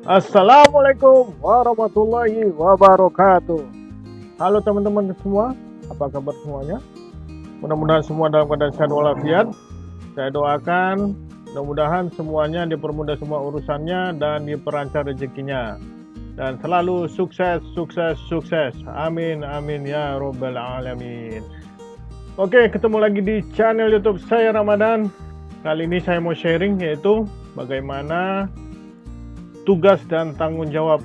Assalamualaikum warahmatullahi wabarakatuh. Halo teman-teman semua, apa kabar semuanya? Mudah-mudahan semua dalam keadaan sehat walafiat. Saya doakan mudah-mudahan semuanya dipermudah semua urusannya dan diperancar rezekinya. Dan selalu sukses, sukses, sukses. Amin, amin ya robbal alamin. Oke, ketemu lagi di channel YouTube saya Ramadan. Kali ini saya mau sharing yaitu bagaimana tugas dan tanggung jawab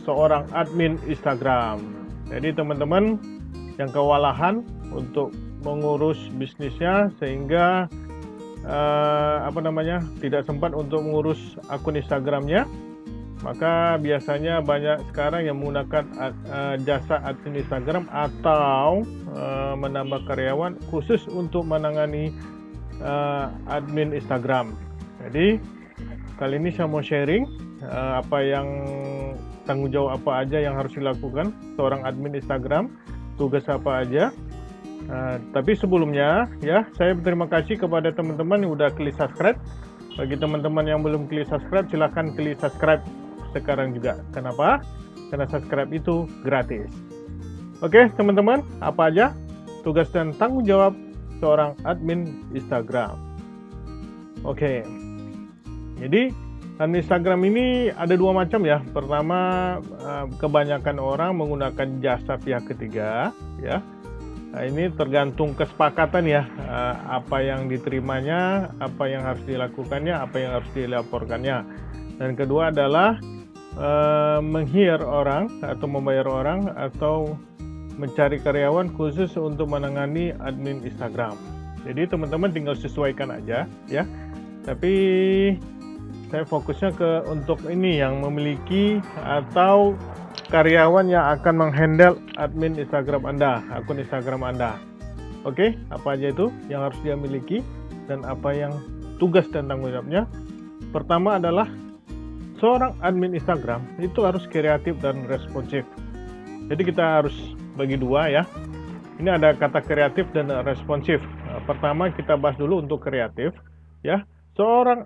seorang admin Instagram. Jadi teman-teman yang kewalahan untuk mengurus bisnisnya sehingga tidak sempat untuk mengurus akun Instagramnya, maka biasanya banyak sekarang yang menggunakan jasa admin Instagram atau menambah karyawan khusus untuk menangani admin Instagram. Jadi kali ini saya mau sharing apa yang tanggung jawab apa aja yang harus dilakukan seorang admin Instagram, tugas apa aja. Tapi sebelumnya ya, saya berterima kasih kepada teman-teman yang udah klik subscribe. Bagi teman-teman yang belum klik subscribe, silahkan klik subscribe sekarang juga. Kenapa? Karena subscribe itu gratis. Oke teman-teman, apa aja tugas dan tanggung jawab seorang admin Instagram? Oke, jadi admin Instagram ini ada dua macam ya. Pertama, kebanyakan orang menggunakan jasa pihak ketiga ya. Nah, ini tergantung kesepakatan ya, apa yang diterimanya, apa yang harus dilakukannya, apa yang harus dilaporkannya. Dan kedua adalah meng-hire orang atau membayar orang atau mencari karyawan khusus untuk menangani admin Instagram. Jadi teman-teman tinggal sesuaikan aja ya. Tapi saya fokusnya untuk ini yang memiliki atau karyawan yang akan menghandle admin Instagram Anda, akun Instagram Anda. Oke, apa aja itu yang harus dia miliki dan apa yang tugas dan tanggung jawabnya? Pertama adalah seorang admin Instagram itu harus kreatif dan responsif. Jadi kita harus bagi dua ya. Ini ada kata kreatif dan responsif. Pertama kita bahas dulu untuk kreatif ya. Seorang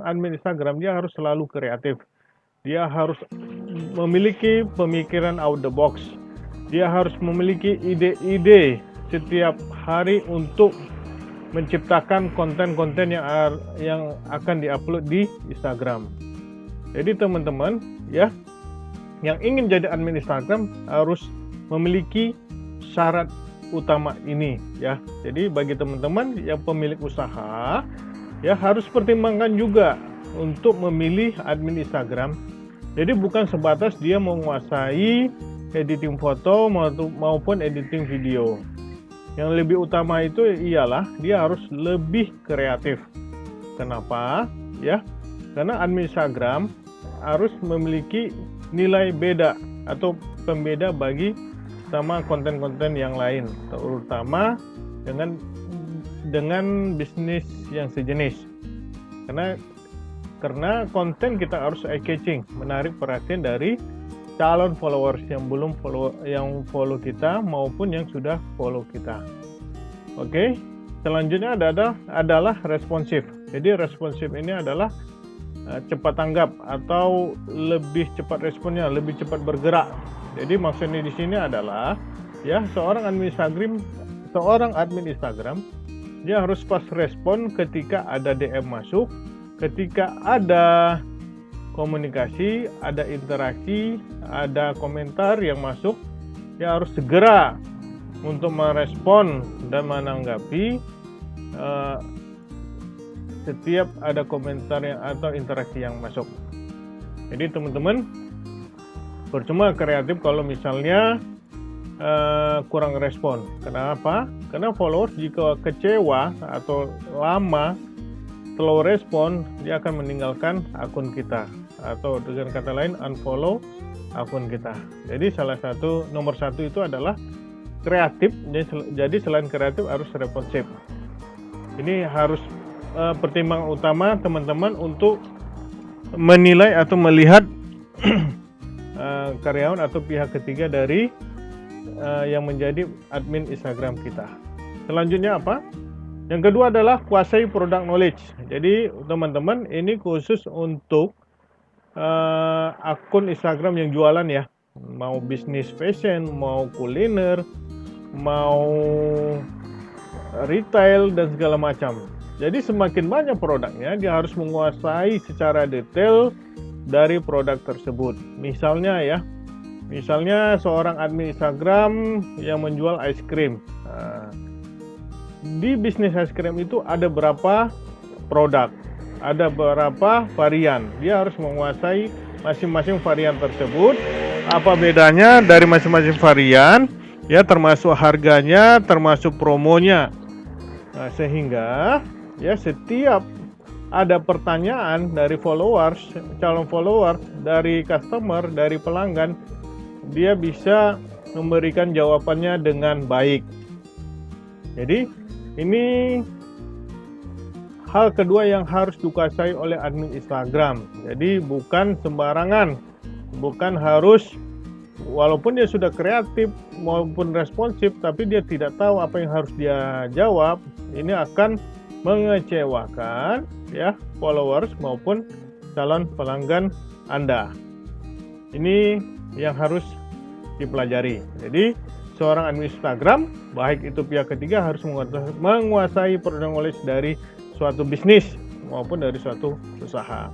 admin Instagram dia harus selalu kreatif. Dia harus memiliki pemikiran out the box. Dia harus memiliki ide-ide setiap hari untuk menciptakan konten-konten yang akan diupload di Instagram. Jadi teman-teman ya, yang ingin jadi admin Instagram harus memiliki syarat utama ini ya. Jadi bagi teman-teman yang pemilik usaha ya harus pertimbangkan juga untuk memilih admin Instagram. Jadi bukan sebatas dia menguasai editing foto maupun editing video. Yang lebih utama itu ialah dia harus lebih kreatif. Kenapa? Ya, karena admin Instagram harus memiliki nilai beda atau pembeda bagi sama konten-konten yang lain, terutama dengan bisnis yang sejenis. Karena konten kita harus eye-catching, menarik perhatian dari calon followers yang belum follow kita maupun yang sudah follow kita. Oke, selanjutnya adalah responsif. Jadi responsif ini adalah cepat tanggap atau lebih cepat responnya, lebih cepat bergerak. Jadi maksudnya di sini adalah ya seorang admin Instagram dia harus pas respon ketika ada DM masuk, ketika ada komunikasi, ada interaksi, ada komentar yang masuk, dia harus segera untuk merespon dan menanggapi setiap ada komentar atau interaksi yang masuk. Jadi teman-teman, percuma kreatif kalau misalnya kurang respon. Kenapa? Karena followers jika kecewa atau lama slow respon, dia akan meninggalkan akun kita atau dengan kata lain unfollow akun kita. Jadi nomor satu itu adalah kreatif. Jadi selain kreatif harus responsif. Ini harus pertimbangan utama teman-teman untuk menilai atau melihat karyawan atau pihak ketiga dari yang menjadi admin Instagram kita. Selanjutnya apa? Yang kedua adalah kuasai product knowledge. Jadi teman-teman, ini khusus untuk akun Instagram yang jualan ya, mau bisnis fashion, mau kuliner, mau retail dan segala macam. Jadi semakin banyak produknya, dia harus menguasai secara detail dari produk tersebut. Misalnya seorang admin Instagram yang menjual es krim. Di bisnis es krim itu ada berapa produk, ada berapa varian. Dia harus menguasai masing-masing varian tersebut. Apa bedanya dari masing-masing varian? Ya, termasuk harganya, termasuk promonya. Nah, sehingga ya setiap ada pertanyaan dari followers, calon follower, dari customer, dari pelanggan, dia bisa memberikan jawabannya dengan baik. Jadi ini hal kedua yang harus dikuasai oleh admin Instagram. Jadi bukan sembarangan, bukan harus, walaupun dia sudah kreatif maupun responsif, tapi dia tidak tahu apa yang harus dia jawab, ini akan mengecewakan ya followers maupun calon pelanggan Anda. Ini yang harus dipelajari. Jadi seorang admin Instagram, baik itu pihak ketiga, harus menguasai produk knowledge dari suatu bisnis maupun dari suatu usaha.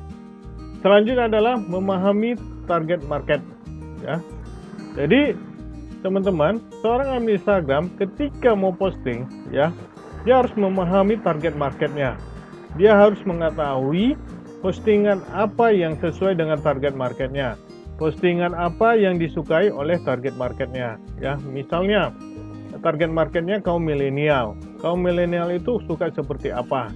Selanjutnya adalah memahami target market ya. Jadi teman-teman, seorang admin Instagram ketika mau posting ya, dia harus memahami target marketnya. Dia harus mengetahui postingan apa yang sesuai dengan target marketnya, postingan apa yang disukai oleh target marketnya ya. Misalnya target marketnya kaum milenial. Kaum milenial itu suka seperti apa,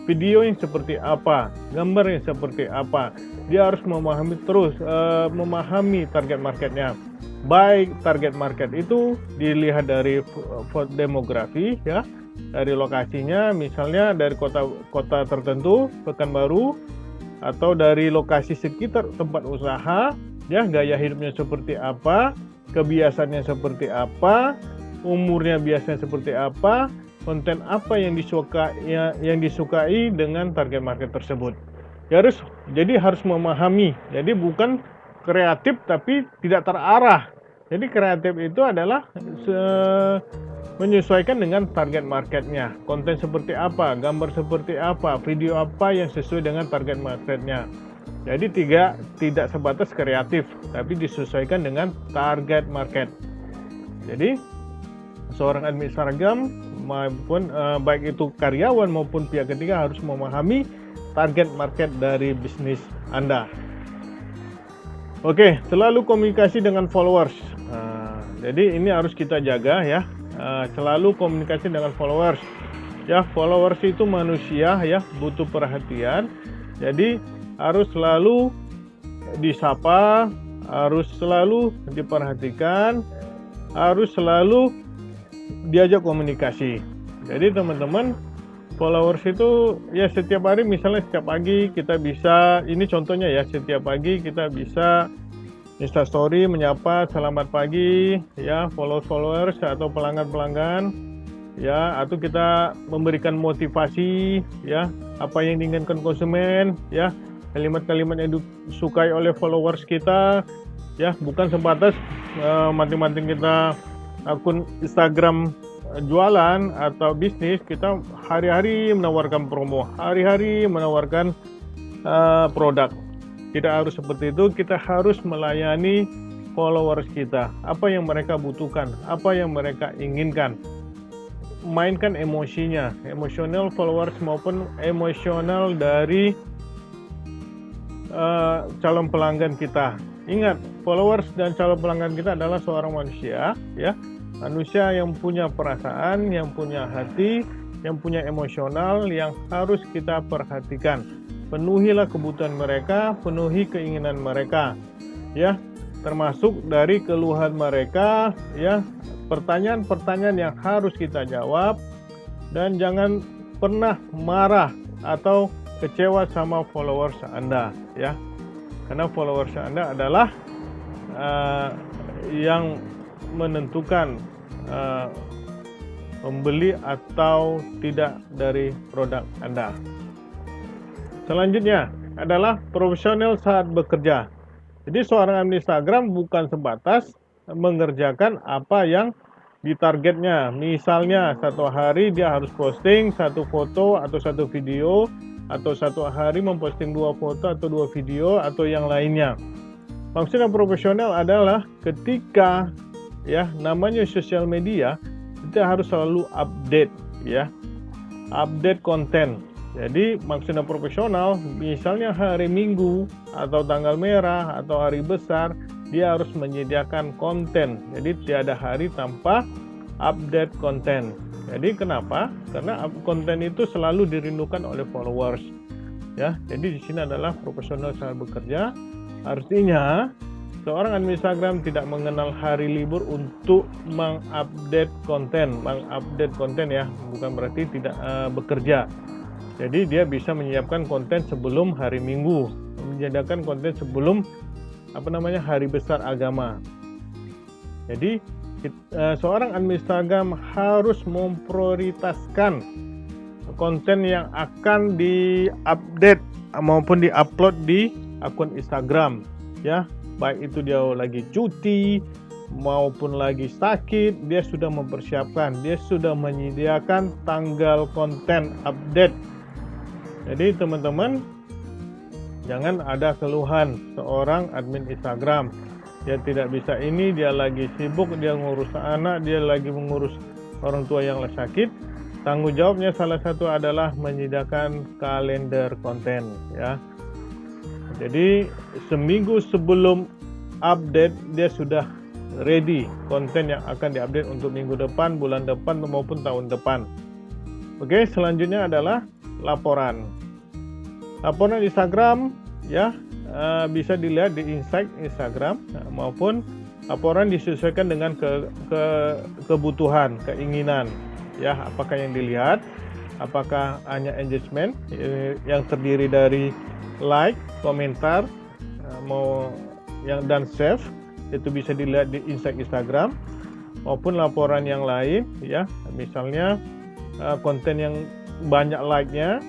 video yang seperti apa, gambar yang seperti apa. Dia harus memahami target marketnya. Baik target market itu dilihat dari demografi ya, dari lokasinya, misalnya dari kota tertentu, Pekanbaru, atau dari lokasi sekitar tempat usaha, ya, gaya hidupnya seperti apa, kebiasaannya seperti apa, umurnya biasanya seperti apa, konten apa yang disukai dengan target market tersebut. Jadi harus memahami. Jadi bukan kreatif tapi tidak terarah. Jadi kreatif itu adalah menyesuaikan dengan target marketnya, konten seperti apa, gambar seperti apa, video apa yang sesuai dengan target marketnya. Jadi tidak sebatas kreatif, tapi disesuaikan dengan target market. Jadi seorang admin Instagram maupun baik itu karyawan maupun pihak ketiga harus memahami target market dari bisnis Anda. Oke, selalu komunikasi dengan followers. Jadi ini harus kita jaga ya. Selalu komunikasi dengan followers. Ya, followers itu manusia ya, butuh perhatian. Jadi harus selalu disapa, harus selalu diperhatikan, harus selalu diajak komunikasi. Jadi teman-teman, followers itu ya setiap hari, misalnya setiap pagi kita bisa, ini contohnya ya, setiap pagi kita bisa Instastory menyapa selamat pagi ya followers atau pelanggan ya, atau kita memberikan motivasi ya, apa yang diinginkan konsumen ya, kalimat-kalimat yang disukai oleh followers kita ya, bukan sebatas manting-manting kita akun Instagram jualan atau bisnis. Kita hari-hari menawarkan promo, hari-hari menawarkan produk. Tidak harus seperti itu. Kita harus melayani followers kita, apa yang mereka butuhkan, apa yang mereka inginkan. Mainkan emosinya, emosional followers maupun emosional dari calon pelanggan kita. Ingat, followers dan calon pelanggan kita adalah seorang manusia ya, manusia yang punya perasaan, yang punya hati, yang punya emosional, yang harus kita perhatikan. Penuhilah kebutuhan mereka, penuhi keinginan mereka ya, termasuk dari keluhan mereka ya, pertanyaan-pertanyaan yang harus kita jawab. Dan jangan pernah marah atau kecewa sama followers Anda ya, karena followers Anda adalah yang menentukan membeli atau tidak dari produk Anda. Selanjutnya adalah profesional saat bekerja. Jadi seorang admin Instagram bukan sebatas mengerjakan apa yang ditargetnya. Misalnya satu hari dia harus posting satu foto atau satu video, atau satu hari memposting 2 foto atau 2 video atau yang lainnya. Maksudnya profesional adalah ketika ya namanya sosial media, kita harus selalu update ya, update konten. Jadi maksudnya profesional, misalnya hari Minggu atau tanggal merah atau hari besar, dia harus menyediakan konten. Jadi tiada hari tanpa update konten. Jadi kenapa? Karena konten itu selalu dirindukan oleh followers. Ya, jadi di sini adalah profesional saat bekerja. Artinya seorang admin Instagram tidak mengenal hari libur untuk mengupdate konten. Mengupdate konten ya, bukan berarti tidak bekerja. Jadi dia bisa menyiapkan konten sebelum hari Minggu, menyediakan konten sebelum hari besar agama. Jadi seorang admin Instagram harus memprioritaskan konten yang akan diupdate maupun diupload di akun Instagram ya, baik itu dia lagi cuti maupun lagi sakit, dia sudah mempersiapkan, dia sudah menyediakan tanggal konten update. Jadi teman-teman, jangan ada keluhan seorang admin Instagram, dia tidak bisa ini, dia lagi sibuk, dia ngurus anak, dia lagi mengurus orang tua yang sakit. Tanggung jawabnya salah satu adalah menyediakan kalender konten ya. Jadi seminggu sebelum update dia sudah ready konten yang akan diupdate untuk minggu depan, bulan depan maupun tahun depan. Oke, selanjutnya adalah laporan. Laporan Instagram ya, bisa dilihat di insight Instagram maupun laporan disesuaikan dengan kebutuhan, keinginan ya, apakah yang dilihat, apakah hanya engagement yang terdiri dari like, komentar, dan save, itu bisa dilihat di insight Instagram, maupun laporan yang lain ya, misalnya konten yang banyak like-nya,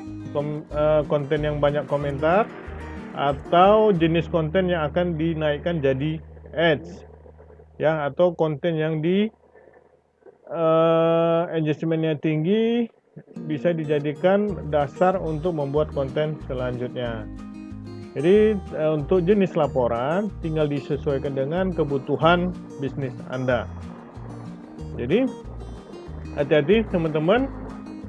konten yang banyak komentar, atau jenis konten yang akan dinaikkan jadi ads ya, atau konten yang di engagementnya tinggi bisa dijadikan dasar untuk membuat konten selanjutnya. Jadi untuk jenis laporan tinggal disesuaikan dengan kebutuhan bisnis Anda. Jadi hati-hati teman-teman.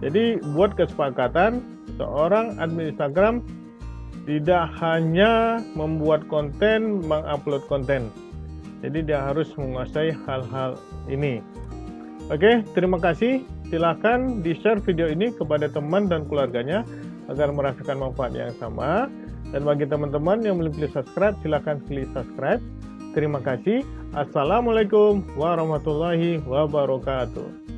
Jadi buat kesepakatan, seorang admin Instagram tidak hanya membuat konten, mengupload konten. Jadi dia harus menguasai hal-hal ini. Oke, terima kasih. Silakan di-share video ini kepada teman dan keluarganya agar merasakan manfaat yang sama. Dan bagi teman-teman yang belum klik subscribe, silakan klik subscribe. Terima kasih. Assalamualaikum warahmatullahi wabarakatuh.